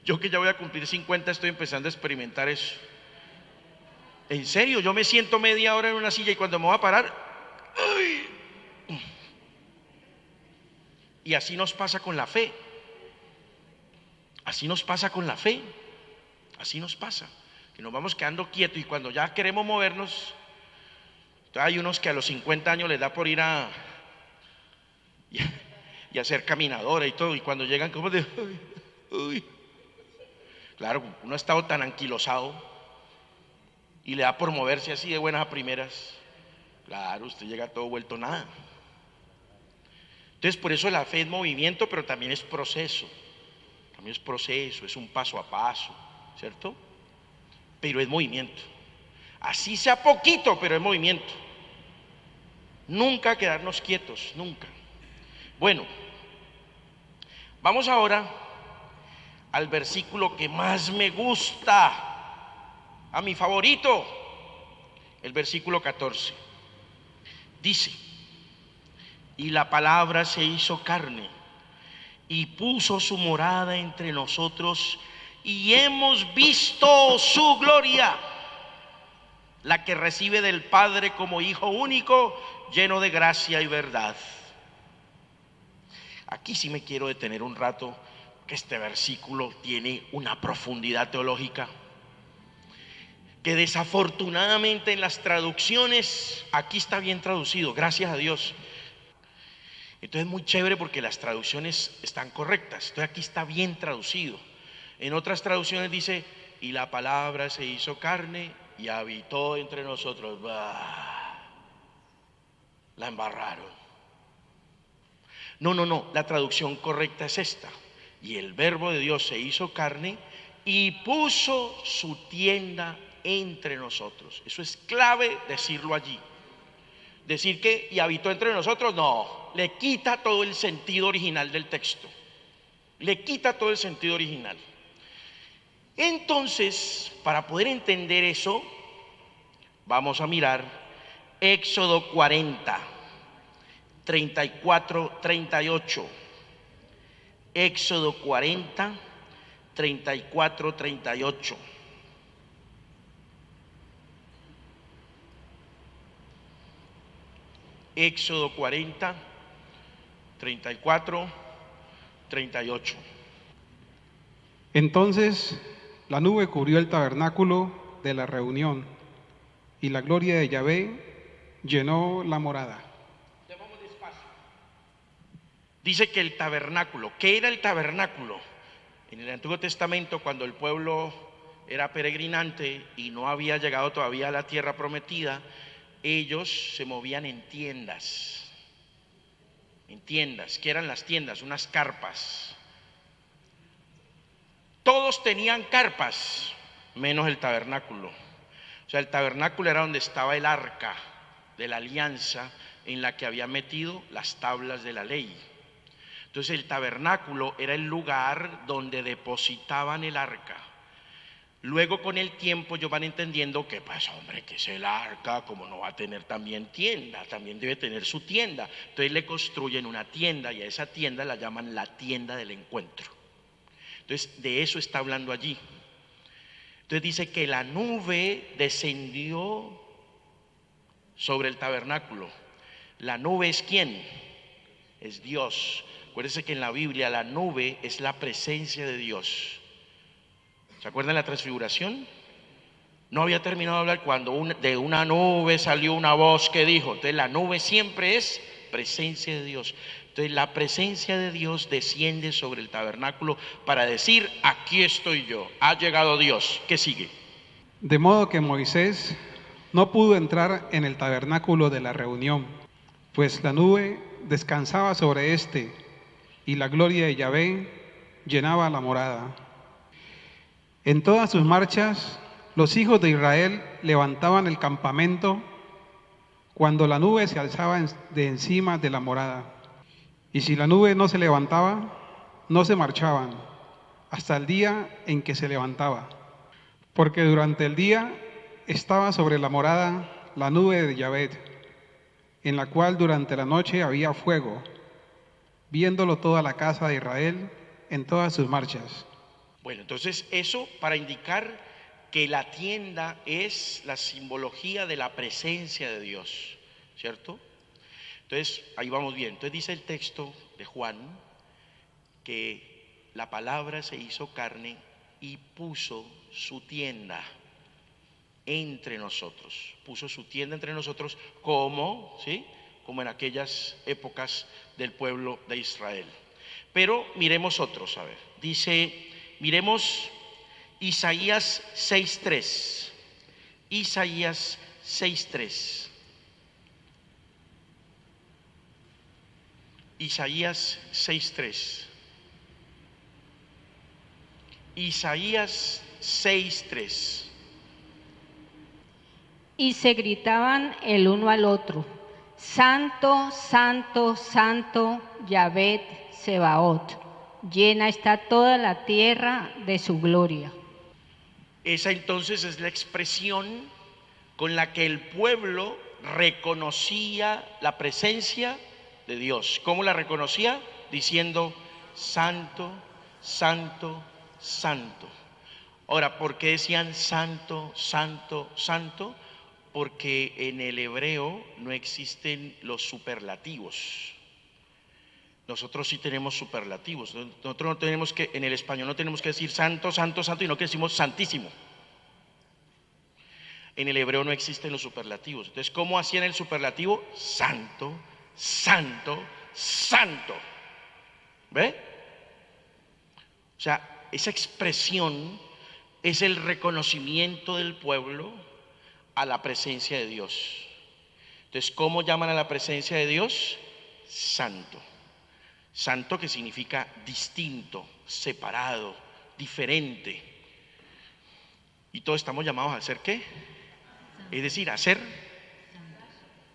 [SPEAKER 1] Yo que ya voy a cumplir 50 estoy empezando a experimentar eso. En serio, yo me siento media hora en una silla y cuando me voy a parar, ¡ay! Y así nos pasa con la fe. Así nos pasa, que nos vamos quedando quietos y cuando ya queremos movernos, hay unos que a los 50 años les da por ir y hacer caminadora y todo, y cuando llegan como de uy. Claro, uno ha estado tan anquilosado y le da por moverse así de buenas a primeras. Claro, usted llega todo vuelto nada. Entonces por eso la fe es movimiento, pero también es proceso. Es un paso a paso, ¿cierto? Pero es movimiento. Así sea poquito, pero es movimiento. Nunca quedarnos quietos, nunca. Bueno, vamos ahora al versículo que más me gusta, a mi favorito, el versículo 14. Dice: y la palabra se hizo carne y puso su morada entre nosotros, y hemos visto su gloria, la que recibe del Padre como Hijo único, lleno de gracia y verdad. Aquí sí me quiero detener un rato, que este versículo tiene una profundidad teológica. que desafortunadamente en las traducciones, aquí está bien traducido, gracias a Dios. Entonces es muy chévere porque las traducciones están correctas. Entonces aquí está bien traducido. En otras traducciones dice, y la palabra se hizo carne y habitó entre nosotros. Bah, la embarraron. No, la traducción correcta es esta. Y el verbo de Dios se hizo carne y puso su tienda entre nosotros. Eso es clave decirlo allí. Decir que y habitó entre nosotros, no, le quita todo el sentido original del texto. Le quita todo el sentido original. Entonces, para poder entender eso, vamos a mirar Éxodo 40, 34, 38. Éxodo 40, 34, 38. Éxodo 40, 34, 38.
[SPEAKER 2] Entonces la nube cubrió el tabernáculo de la reunión, y la gloria de Yahvé llenó la morada.
[SPEAKER 1] Dice que el tabernáculo, ¿qué era el tabernáculo? En el Antiguo Testamento, cuando el pueblo era peregrinante y no había llegado todavía a la tierra prometida, ellos se movían en tiendas. ¿Qué eran las tiendas? Unas carpas. Todos tenían carpas, menos el tabernáculo. O sea, el tabernáculo era donde estaba el arca de la alianza en la que había metido las tablas de la ley. Entonces el tabernáculo era el lugar donde depositaban el arca. Luego con el tiempo ellos van entendiendo que pues hombre, que es el arca, como no va a tener también tienda, también debe tener su tienda. Entonces le construyen una tienda y a esa tienda la llaman la tienda del encuentro. Entonces de eso está hablando allí. Entonces dice que la nube descendió sobre el tabernáculo. La nube es ¿quién? Es Dios. Acuérdense que en la Biblia la nube es la presencia de Dios. ¿Se acuerdan de la transfiguración? No había terminado de hablar cuando de una nube salió una voz que dijo. Entonces la nube siempre es presencia de Dios. Entonces la presencia de Dios desciende sobre el tabernáculo para decir, aquí estoy yo, ha llegado Dios. ¿Qué sigue?
[SPEAKER 2] De modo que Moisés no pudo entrar en el tabernáculo de la reunión, pues la nube descansaba sobre éste y la gloria de Yahvé llenaba la morada. En todas sus marchas, los hijos de Israel levantaban el campamento cuando la nube se alzaba de encima de la morada. Y si la nube no se levantaba, no se marchaban hasta el día en que se levantaba. Porque durante el día estaba sobre la morada la nube de Yahvé, en la cual durante la noche había fuego, viéndolo toda la casa de Israel en todas sus marchas.
[SPEAKER 1] Bueno, entonces eso para indicar que la tienda es la simbología de la presencia de Dios, ¿cierto? Entonces, ahí vamos bien. Entonces dice el texto de Juan que la palabra se hizo carne y puso su tienda entre nosotros. Puso su tienda entre nosotros como, ¿sí? Como en aquellas épocas del pueblo de Israel. Pero miremos otros, a ver. Dice, miremos Isaías 6:3. Isaías 6:3. Isaías 6:3. Isaías 6:3.
[SPEAKER 4] Y se gritaban el uno al otro, Santo, Santo, Santo, Yahvé Sebaot, llena está toda la tierra de su gloria.
[SPEAKER 1] Esa entonces es la expresión con la que el pueblo reconocía la presencia de Dios. ¿Cómo la reconocía? Diciendo, Santo, Santo, Santo. Ahora, ¿por qué decían Santo, Santo, Santo? Porque en el hebreo no existen los superlativos. Nosotros sí tenemos superlativos. Nosotros no tenemos que, en el español no tenemos que decir santo, santo, santo, y no que decimos santísimo. En el hebreo no existen los superlativos. Entonces, ¿cómo hacían el superlativo? Santo, santo, santo. ¿Ve? O sea, esa expresión es el reconocimiento del pueblo a la presencia de Dios. Entonces, ¿cómo llaman a la presencia de Dios? Santo. Santo, que significa distinto, separado, diferente. Y todos estamos llamados a ser ¿qué? Es decir, a ser.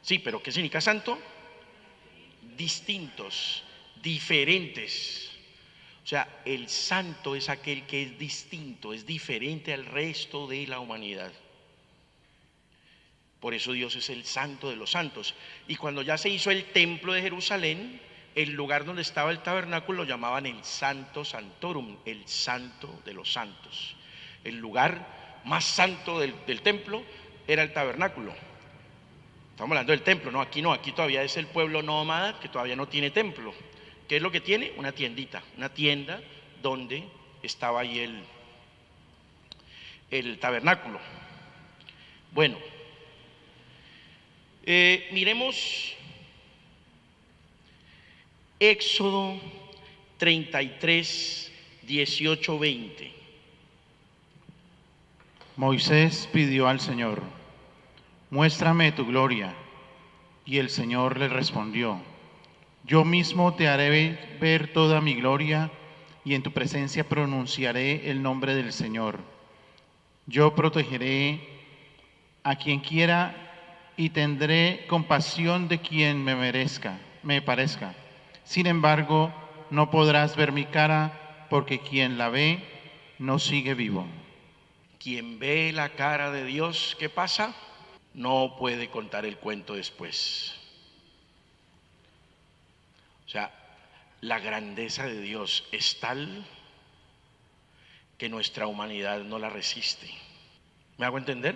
[SPEAKER 1] Sí, pero ¿qué significa santo? Distintos, diferentes. O sea, el santo es aquel que es distinto, es diferente al resto de la humanidad. Por eso Dios es el santo de los santos. Y cuando ya se hizo el templo de Jerusalén, el lugar donde estaba el tabernáculo lo llamaban el Santo Santorum, el santo de los santos. El lugar más santo del templo era el tabernáculo. Estamos hablando del templo, no, aquí todavía es el pueblo nómada que todavía no tiene templo. ¿Qué es lo que tiene? Una tiendita, una tienda donde estaba ahí el tabernáculo. Bueno, miremos Éxodo 33, 18, 20.
[SPEAKER 7] Moisés pidió al Señor: muéstrame tu gloria. Y el Señor le respondió: yo mismo te haré ver toda mi gloria, y en tu presencia pronunciaré el nombre del Señor. Yo protegeré a quien quiera y tendré compasión de quien me parezca. Sin embargo, no podrás ver mi cara, porque quien la ve no sigue vivo.
[SPEAKER 1] Quien ve la cara de Dios, ¿qué pasa? No puede contar el cuento después. O sea, la grandeza de Dios es tal que nuestra humanidad no la resiste. ¿Me hago entender?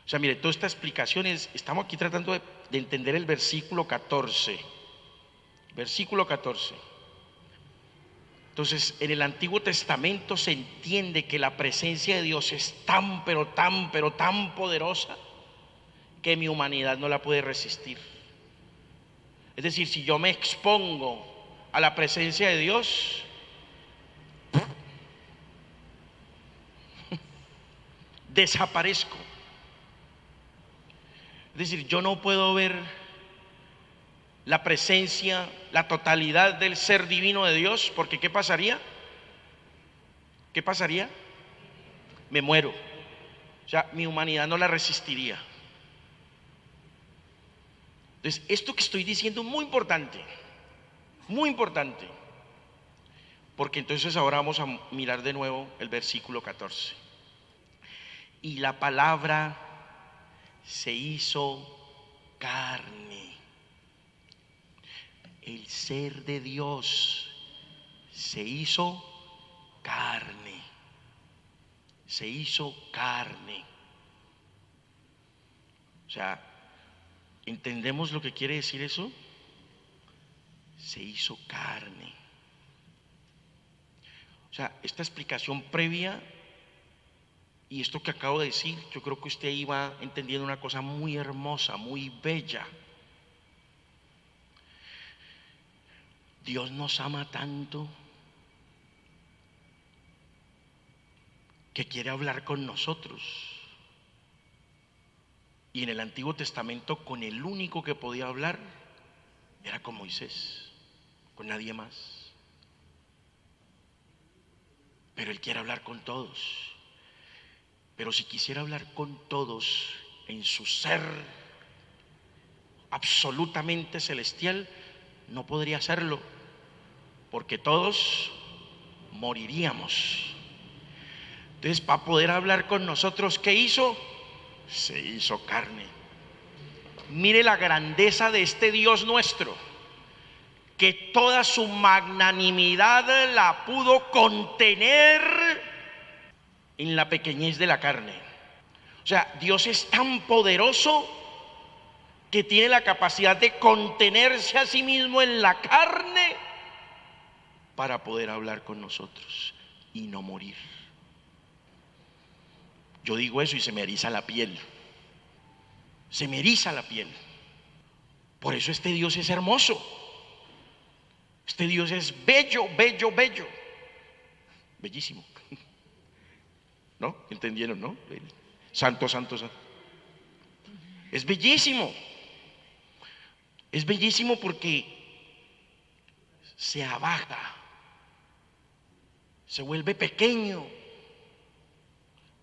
[SPEAKER 1] O sea, mire, toda esta explicación estamos aquí tratando de entender el versículo 14. Versículo 14. Entonces, en el Antiguo Testamento se entiende que la presencia de Dios es tan, pero tan poderosa que mi humanidad no la puede resistir. Es decir, si yo me expongo a la presencia de Dios, desaparezco. Es decir, yo no puedo ver la presencia, la totalidad del ser divino de Dios, porque ¿qué pasaría? ¿Qué pasaría? Me muero. O sea, mi humanidad no la resistiría. Entonces, esto que estoy diciendo es muy importante, porque entonces ahora vamos a mirar de nuevo el versículo 14. Y la palabra se hizo carne. El ser de Dios se hizo carne. Se hizo carne. O sea, ¿entendemos lo que quiere decir eso? Se hizo carne. O sea, esta explicación previa y esto que acabo de decir, yo creo que usted iba entendiendo una cosa muy hermosa, muy bella. Dios nos ama tanto que quiere hablar con nosotros. Y en el Antiguo Testamento con el único que podía hablar era con Moisés, con nadie más. Pero Él quiere hablar con todos. Pero si quisiera hablar con todos en su ser absolutamente celestial, no podría hacerlo, porque todos moriríamos. Entonces, para poder hablar con nosotros, ¿qué hizo? Se hizo carne. Mire la grandeza de este Dios nuestro, que toda su magnanimidad la pudo contener en la pequeñez de la carne. O sea, Dios es tan poderoso que tiene la capacidad de contenerse a sí mismo en la carne para poder hablar con nosotros y no morir. Yo digo eso y se me eriza la piel. Se me eriza la piel. Por eso este Dios es hermoso. Este Dios es bello, bello, bello. Bellísimo. ¿No? ¿Entendieron, no? Santo, santo, santo. Es bellísimo. Es bellísimo porque se abaja, se vuelve pequeño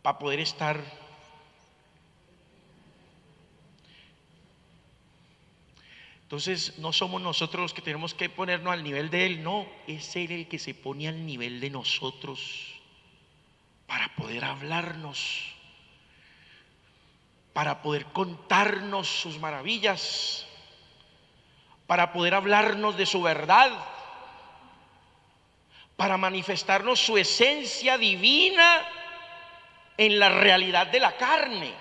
[SPEAKER 1] para poder estar. Entonces no somos nosotros los que tenemos que ponernos al nivel de Él, no, es Él el que se pone al nivel de nosotros para poder hablarnos, para poder contarnos sus maravillas, para poder hablarnos de su verdad, para manifestarnos su esencia divina en la realidad de la carne.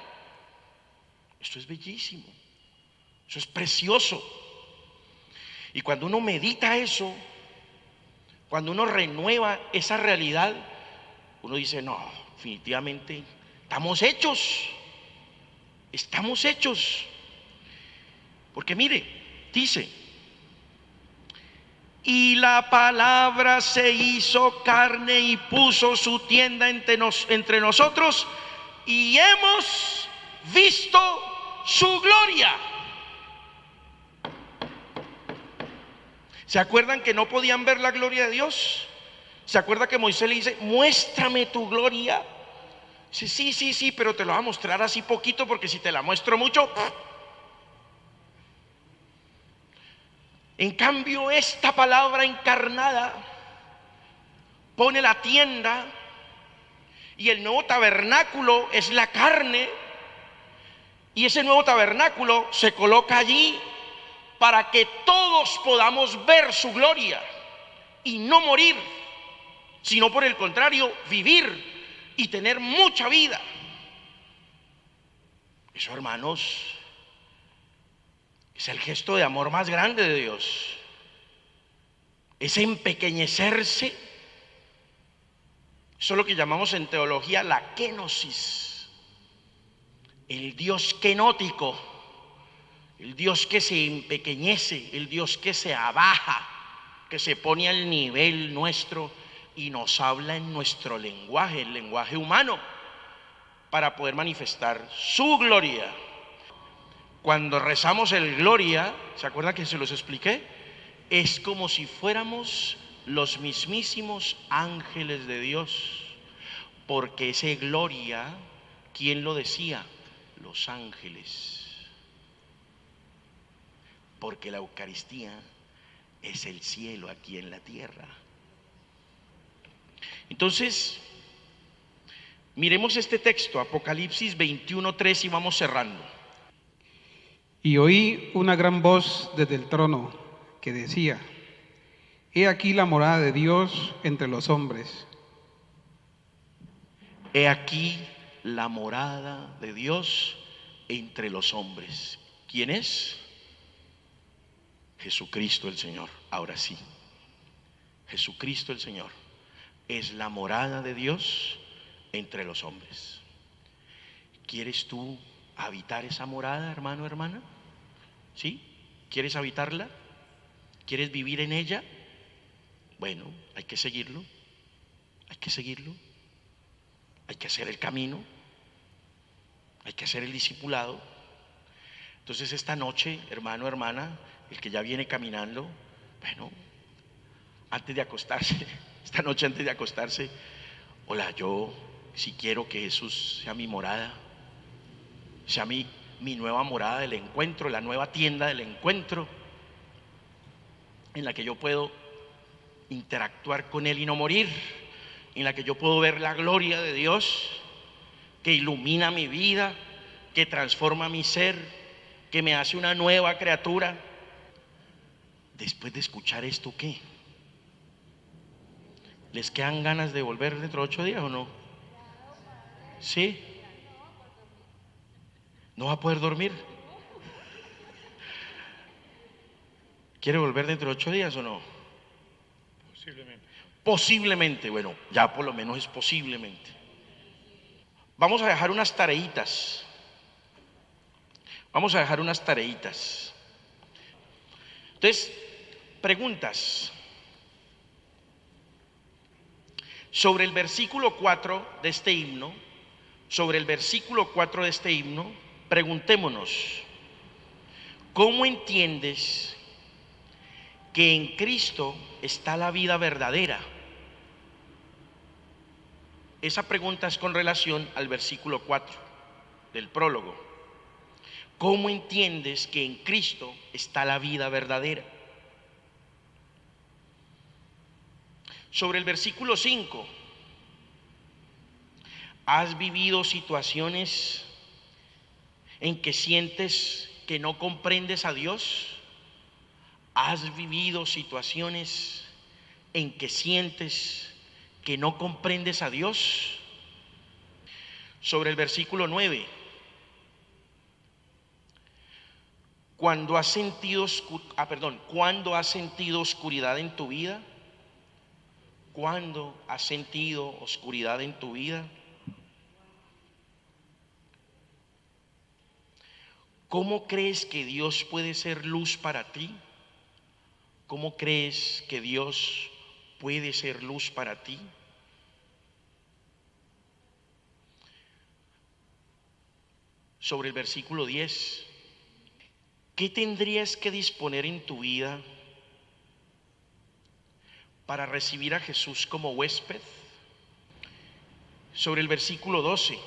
[SPEAKER 1] Esto es bellísimo, eso es precioso. Y cuando uno medita eso, cuando uno renueva esa realidad, uno dice, no, definitivamente estamos hechos. Estamos hechos. Porque mire, dice, y la palabra se hizo carne y puso su tienda entre nosotros y hemos visto su gloria. ¿Se acuerdan que no podían ver la gloria de Dios? ¿Se acuerdan que Moisés le dice, muéstrame tu gloria? Dice, sí, pero te lo voy a mostrar así poquito porque si te la muestro mucho. En cambio, esta palabra encarnada pone la tienda y el nuevo tabernáculo es la carne y ese nuevo tabernáculo se coloca allí para que todos podamos ver su gloria y no morir, sino por el contrario, vivir y tener mucha vida. Eso, hermanos, es el gesto de amor más grande de Dios. Es empequeñecerse. Eso es lo que llamamos en teología la kenosis. El Dios kenótico, el Dios que se empequeñece, el Dios que se abaja, que se pone al nivel nuestro y nos habla en nuestro lenguaje, el lenguaje humano, para poder manifestar su gloria. Cuando rezamos el gloria, ¿se acuerdan que se los expliqué? Es como si fuéramos los mismísimos ángeles de Dios, porque ese gloria, ¿quién lo decía? Los ángeles. Porque la Eucaristía es el cielo aquí en la tierra. Entonces, miremos este texto, Apocalipsis 21:3, y vamos cerrando.
[SPEAKER 2] Y oí una gran voz desde el trono que decía, he aquí la morada de Dios entre los hombres.
[SPEAKER 1] He aquí la morada de Dios entre los hombres. ¿Quién es? Jesucristo el Señor. Ahora sí, Jesucristo el Señor es la morada de Dios entre los hombres. ¿Quieres tú habitar esa morada, hermano, hermana? ¿Sí? ¿Quieres habitarla? ¿Quieres vivir en ella? Bueno, hay que seguirlo. Hay que seguirlo. Hay que hacer el camino. Hay que hacer el discipulado. Entonces esta noche, hermano, hermana, el que ya viene caminando, bueno, antes de acostarse, esta noche antes de acostarse, hola, yo si quiero que Jesús sea mi morada, sea mi nueva morada del encuentro, la nueva tienda del encuentro, en la que yo puedo interactuar con Él y no morir, en la que yo puedo ver la gloria de Dios, que ilumina mi vida, que transforma mi ser, que me hace una nueva criatura. Después de escuchar esto, ¿qué? ¿Les quedan ganas de volver dentro de 8 días o no? ¿Sí? ¿No va a poder dormir? ¿Quiere volver dentro de 8 días o no? Posiblemente. Posiblemente, bueno, ya por lo menos es posiblemente. Vamos a dejar unas tareitas. Vamos a dejar unas tareitas. Entonces, preguntas. Sobre el versículo 4 de este himno, preguntémonos, ¿cómo entiendes que en Cristo está la vida verdadera? Esa pregunta es con relación al versículo 4 del prólogo. ¿Cómo entiendes que en Cristo está la vida verdadera? Sobre el versículo 5, ¿has vivido situaciones en que sientes que no comprendes a Dios? ¿Has vivido situaciones en que sientes que no comprendes a Dios? Sobre el versículo 9, ¿cuándo has sentido oscuridad en tu vida? ¿Cuándo has sentido oscuridad en tu vida? ¿Cómo crees que Dios puede ser luz para ti? ¿Cómo crees que Dios puede ser luz para ti? Sobre el versículo 10, ¿qué tendrías que disponer en tu vida para recibir a Jesús como huésped? Sobre el versículo 12,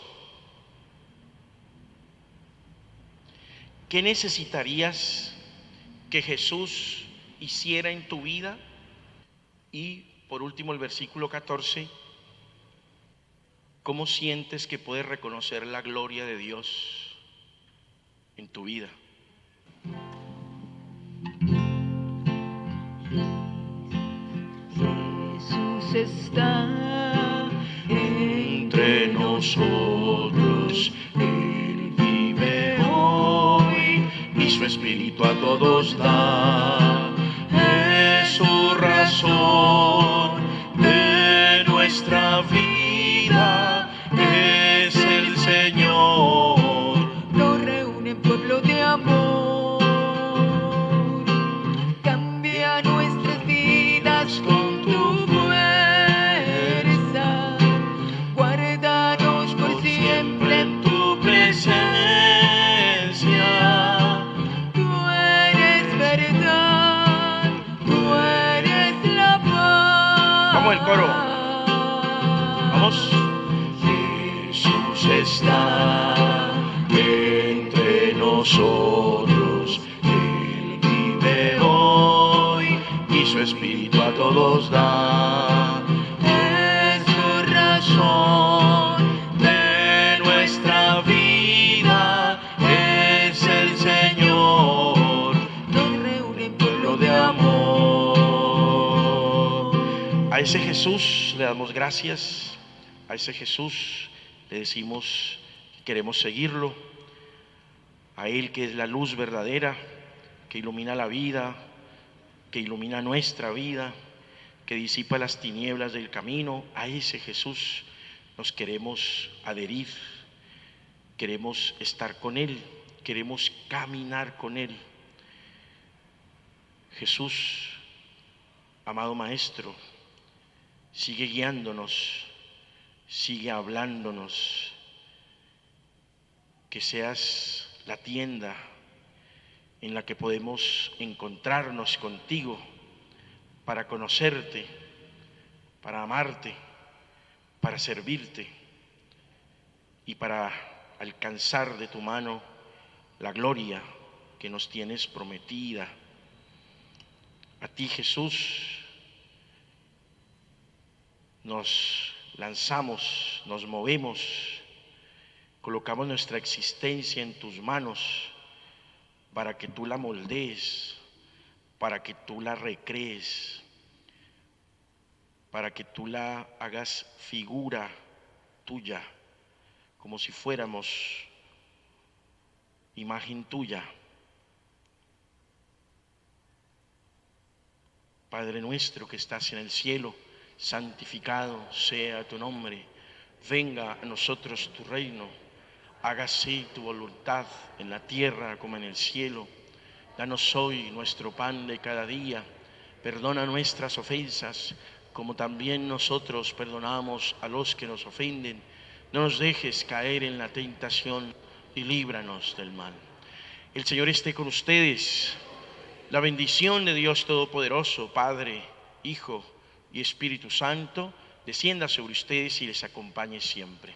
[SPEAKER 1] ¿qué necesitarías que Jesús hiciera en tu vida? Y por último el versículo 14, ¿cómo sientes que puedes reconocer la gloria de Dios en tu vida?
[SPEAKER 11] Jesús está entre nosotros, Él vive hoy y su espíritu a todos da. Es su razón de nuestra vida, es el Señor, nos reúne en pueblo de amor, cambia nuestras vidas con tu fuerza, guárdanos por siempre en tu presencia. Tú eres verdad, tú eres la paz.
[SPEAKER 1] Vamos el coro. Vamos.
[SPEAKER 11] Jesús está entre nosotros, Él vive hoy y su espíritu a todos da. Es su razón de nuestra vida, es el Señor, nos reúne en pueblo de amor.
[SPEAKER 1] A ese Jesús le damos gracias, a ese Jesús le decimos que queremos seguirlo, a Él que es la luz verdadera, que ilumina la vida, que ilumina nuestra vida, que disipa las tinieblas del camino. A ese Jesús nos queremos adherir, queremos estar con Él, queremos caminar con Él. Jesús, amado Maestro, sigue guiándonos, sigue hablándonos, que seas la tienda en la que podemos encontrarnos contigo para conocerte, para amarte, para servirte y para alcanzar de tu mano la gloria que nos tienes prometida. A ti, Jesús, nos lanzamos, nos movemos, colocamos nuestra existencia en tus manos para que tú la moldees, para que tú la recrees, para que tú la hagas figura tuya, como si fuéramos imagen tuya. Padre nuestro que estás en el cielo, santificado sea tu nombre. Venga a nosotros tu reino, hágase tu voluntad en la tierra como en el cielo. Danos hoy nuestro pan de cada día, perdona nuestras ofensas, como también nosotros perdonamos a los que nos ofenden. No nos dejes caer en la tentación y líbranos del mal. El Señor esté con ustedes. La bendición de Dios Todopoderoso, Padre, Hijo y Espíritu Santo, descienda sobre ustedes y les acompañe siempre.